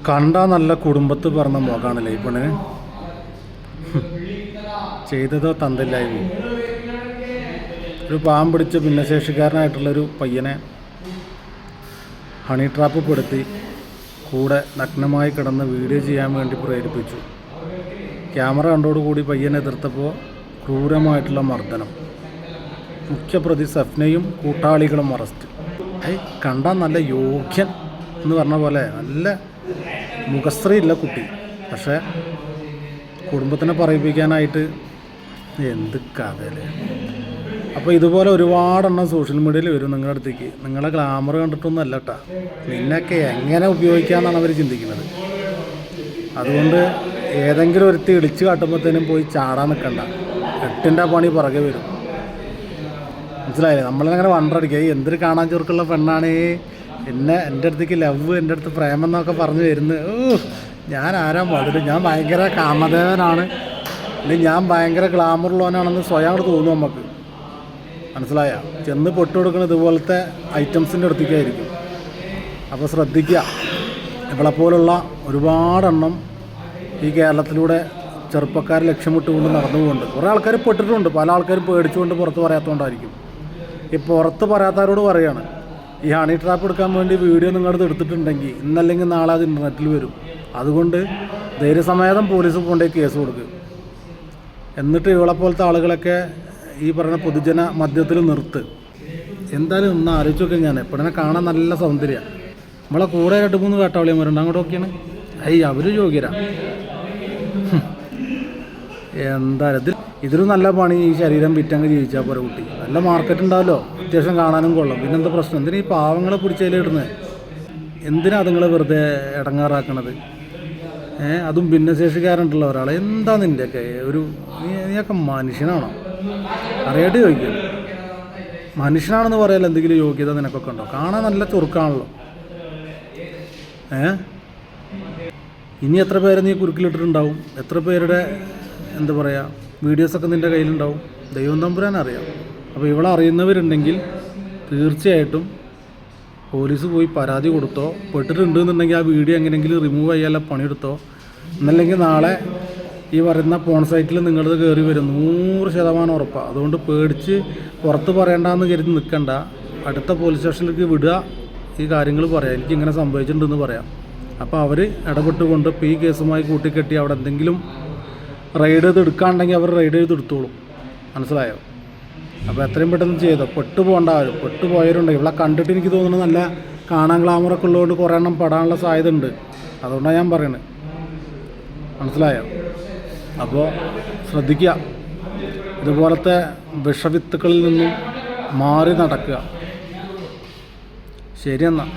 കണ്ടാൽ നല്ല കുടുംബത്ത് പറഞ്ഞ മുഖമാണല്ലേ ഈ പെണ്ണിന്. ചെയ്തതോ തന്നില്ലായ്മ. ഒരു പാമ്പ് പിടിച്ച ഭിന്നശേഷിക്കാരനായിട്ടുള്ളൊരു പയ്യനെ ഹണി ട്രാപ്പ് പെടുത്തി കൂടെ നഗ്നമായി കിടന്ന് വീഡിയോ ചെയ്യാൻ വേണ്ടി പ്രേരിപ്പിച്ചു. ക്യാമറ കണ്ടോടുകൂടി പയ്യനെ എതിർത്തപ്പോൾ ക്രൂരമായിട്ടുള്ള മർദ്ദനം. മുഖ്യപ്രതി സഫ്നയും കൂട്ടാളികളും അറസ്റ്റ്. കണ്ടാൽ നല്ല യോഗ്യൻ എന്ന് പറഞ്ഞ പോലെ നല്ല മുഖശ്രീയുള്ള കുട്ടി. പക്ഷേ കുടുംബത്തിനെ പറയിപ്പിക്കാനായിട്ട് എന്ത് കഥയല്ലേ. അപ്പോൾ ഇതുപോലെ ഒരുപാടെണ്ണം സോഷ്യൽ മീഡിയയിൽ വരും നിങ്ങളുടെ അടുത്തേക്ക്. നിങ്ങളെ ഗ്ലാമർ കണ്ടിട്ടൊന്നും അല്ല കേട്ടോ, നിന്നൊക്കെ എങ്ങനെ ഉപയോഗിക്കാമെന്നാണ് അവർ ചിന്തിക്കുന്നത്. അതുകൊണ്ട് ഏതെങ്കിലും ഒരുത്തി ഇടിച്ച് കാട്ടുമ്പോഴത്തേനും പോയി ചാടാൻ നിൽക്കണ്ട. എട്ടിൻ്റെ പണി പുറകെ വരും. മനസ്സിലായില്ലേ? നമ്മളിങ്ങനെ വണ്ടടിക്കുക എന്തൊരു കാണാൻ ചെറുക്കുള്ള പെണ്ണാണ് എന്നെ എൻ്റെ അടുത്തേക്ക് ലവ്, എൻ്റെ അടുത്ത് പ്രേമം എന്നൊക്കെ പറഞ്ഞ് വരുന്നത്. ഞാൻ ആരാ മതിൽ, ഞാൻ ഭയങ്കര കാമദേവനാണ്, അല്ലെങ്കിൽ ഞാൻ ഭയങ്കര ഗ്ലാമറുള്ളവനാണെന്ന് സ്വയം അങ്ങോട്ട് തോന്നും നമുക്ക്. മനസ്സിലായ? ചെന്ന് പൊട്ട് കൊടുക്കുന്നത് ഇതുപോലത്തെ ഐറ്റംസിൻ്റെ അടുത്തേക്കായിരിക്കും. അപ്പോൾ ശ്രദ്ധിക്കുക. ഇവളെപ്പോലുള്ള ഒരുപാടെണ്ണം ഈ കേരളത്തിലൂടെ ചെറുപ്പക്കാർ ലക്ഷ്യമിട്ടുകൊണ്ട് നടന്നു പോകുന്നുണ്ട്. കുറേ ആൾക്കാർ പെട്ടിട്ടുണ്ട്, പല ആൾക്കാരും പേടിച്ചുകൊണ്ട് പുറത്ത് പറയാത്തതുകൊണ്ടായിരിക്കും. ഈ പുറത്ത് പറയാത്തവരോട് പറയാണ്, ഈ ഹണി ട്രാപ്പ് എടുക്കാൻ വേണ്ടി വീഡിയോ നിങ്ങളടുത്ത് എടുത്തിട്ടുണ്ടെങ്കിൽ ഇന്നല്ലെങ്കിൽ നാളെ അത് ഇൻ്റർനെറ്റിൽ വരും. അതുകൊണ്ട് ധൈര്യസമേതം പോലീസ് കൊണ്ടുപോയി കേസ് കൊടുക്കുക. എന്നിട്ട് ഇവളെപ്പോലത്തെ ആളുകളൊക്കെ ഈ പറയുന്ന പൊതുജന മധ്യത്തിൽ നിർത്ത്. എന്തായാലും ഒന്ന് ആലോചിച്ച് നോക്കിയാൽ ഞാൻ എപ്പോഴെ കാണാൻ നല്ല സൗന്ദര്യമാണ്. നമ്മളെ കൂടെ 2-3 വേട്ടാവളിയന്മാരുണ്ട്, അങ്ങോട്ട് നോക്കിയാണ്. അവർ യോഗ്യരാ. എന്തായാലും ഇതിലും നല്ല പണി ഈ ശരീരം വിറ്റങ്ങ് ജീവിച്ചാൽ പോലെ കുട്ടി. നല്ല മാർക്കറ്റ് ഉണ്ടാവല്ലോ, അത്യാവശ്യം കാണാനും കൊള്ളാം. പിന്നെന്താ പ്രശ്നം? എന്തിനാ ഈ പാവങ്ങളെ പിടിച്ചതിലിടുന്നത്? എന്തിനാ അതുങ്ങൾ വെറുതെ ഇടങ്ങാറാക്കണത്? അതും ഭിന്നശേഷിക്കാരുണ്ടല്ലോ ഒരാളെ. എന്താ നിൻ്റെയൊക്കെ ഒരു, നീയൊക്കെ മനുഷ്യനാണോ? അറിയാണ്ട് ചോദിക്കുക. മനുഷ്യനാണെന്ന് പറയാൻ എന്തെങ്കിലും യോഗ്യത നിനക്കൊക്കെ ഉണ്ടോ? കാണാൻ നല്ല ചുറുക്കാണല്ലോ. ഇനി എത്ര പേരെ നീ കുരുക്കിലിട്ടിട്ടുണ്ടാവും? എത്ര പേരുടെ എന്താ പറയുക വീഡിയോസൊക്കെ നിൻ്റെ കയ്യിലുണ്ടാവും? ദൈവം തമ്പുരാൻ അറിയാം. അപ്പോൾ ഇവളെ അറിയുന്നവരുണ്ടെങ്കിൽ തീർച്ചയായിട്ടും പോലീസ് പോയി പരാതി കൊടുത്തോ. പെട്ടിട്ടുണ്ടെന്നുണ്ടെങ്കിൽ ആ വീഡിയോ എങ്ങനെയെങ്കിലും റിമൂവ് ചെയ്യാനുള്ള പണിയെടുത്തോ. എന്നല്ലെങ്കിൽ നാളെ ഈ പറയുന്ന പോൺ സൈറ്റിൽ നിങ്ങളത് കയറി വരും, 100% ഉറപ്പാണ്. അതുകൊണ്ട് പേടിച്ച് പുറത്ത് പറയണ്ടെന്ന് കരുതി നിൽക്കണ്ട. അടുത്ത പോലീസ് സ്റ്റേഷനിലേക്ക് വിടുക, ഈ കാര്യങ്ങൾ പറയാം, എനിക്കിങ്ങനെ സംഭവിച്ചിട്ടുണ്ടെന്ന് പറയാം. അപ്പോൾ അവർ ഇടപെട്ടുകൊണ്ട് ഇപ്പോൾ ഈ കേസുമായി കൂട്ടിക്കെട്ടി അവിടെ എന്തെങ്കിലും റൈഡ് ചെയ്ത് എടുക്കാണ്ടെങ്കിൽ അവർ റൈഡ് ചെയ്ത് എടുത്തോളും. മനസ്സിലായോ? അപ്പോൾ എത്രയും പെട്ടെന്ന് ചെയ്തോ. പെട്ടുപോകണ്ടാവും. പെട്ടുപോയവരുണ്ട്. ഇവിടെ കണ്ടിട്ട് എനിക്ക് തോന്നുന്നത് നല്ല കാണാൻ ഗ്ലാമറൊക്കെ ഉള്ളതുകൊണ്ട് കുറേ എണ്ണം പെടാനുള്ള സാധ്യത ഉണ്ട്. അതുകൊണ്ടാണ് ഞാൻ പറയുന്നത്. മനസ്സിലായോ? അപ്പോൾ ശ്രദ്ധിക്കുക. ഇതുപോലത്തെ വിഷവിത്തുക്കളിൽ നിന്നും മാറി നടക്കുക. ശരിയെന്നാ.